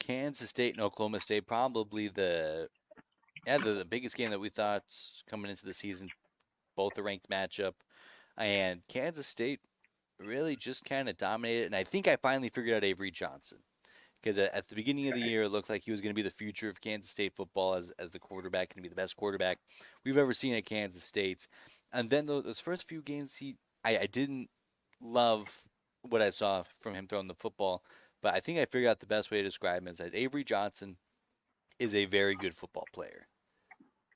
Kansas State and Oklahoma State, probably the biggest game that we thought coming into the season, both a ranked matchup. And Kansas State really just kind of dominated. And I think I finally figured out Avery Johnson. Because at the beginning of the year, it looked like he was going to be the future of Kansas State football as the quarterback, going to be the best quarterback we've ever seen at Kansas State. And then those first few games, I didn't love what I saw from him throwing the football. But I think I figured out the best way to describe him is that Avery Johnson is a very good football player.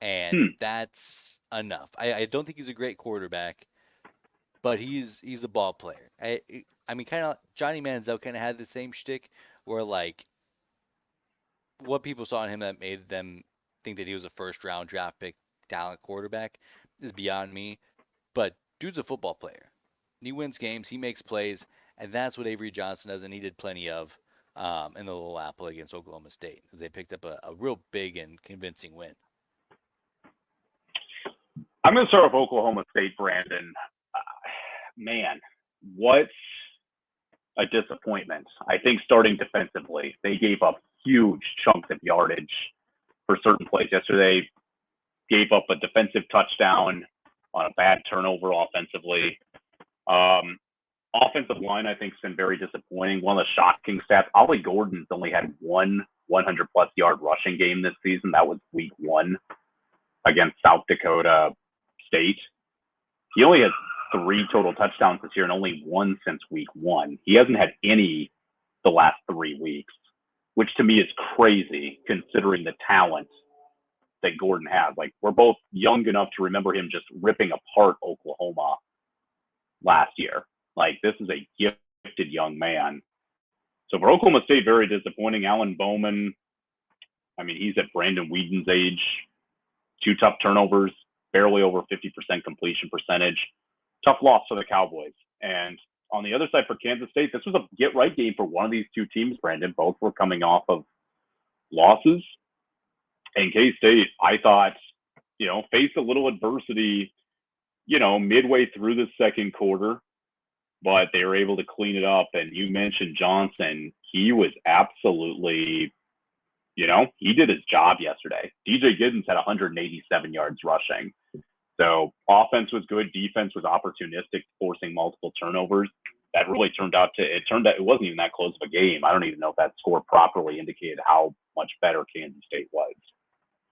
And Hmm. that's enough. I don't think he's a great quarterback, but he's a ball player. I mean, kind of Johnny Manziel kind of had the same shtick where like what people saw in him that made them think that he was a first round draft pick talent quarterback is beyond me. But dude's a football player. He wins games, he makes plays, and that's what Avery Johnson does, and he did plenty of in the Little Apple against Oklahoma State, as they picked up a real big and convincing win. I'm going to start with Oklahoma State, Brandon. Man, what a disappointment. I think starting defensively, they gave up huge chunks of yardage for certain plays yesterday. Gave up a defensive touchdown on a bad turnover offensively. Um, Offensive line, I think, has been very disappointing. One of the shocking stats, Ollie Gordon's only had one 100-plus yard rushing game this season. That was week 1 against South Dakota State. He only has 3 total touchdowns this year and only 1 since week 1. He hasn't had any the last 3 weeks, which to me is crazy considering the talent that Gordon has. Like, we're both young enough to remember him just ripping apart Oklahoma last year. Like, this is a gifted young man. So for Oklahoma State, very disappointing. Alan Bowman, I mean, he's at Brandon Whedon's age. 2 tough turnovers, barely over 50% completion percentage. Tough loss for the Cowboys. And on the other side for Kansas State, this was a get-right game for one of these 2 teams, Brandon. Both were coming off of losses. And K-State, I thought, faced a little adversity, midway through the second quarter, but they were able to clean it up. And you mentioned Johnson. He was absolutely, he did his job yesterday. DJ Giddens had 187 yards rushing. So offense was good. Defense was opportunistic, forcing multiple turnovers. That really turned out it wasn't even that close of a game. I don't even know if that score properly indicated how much better Kansas State was.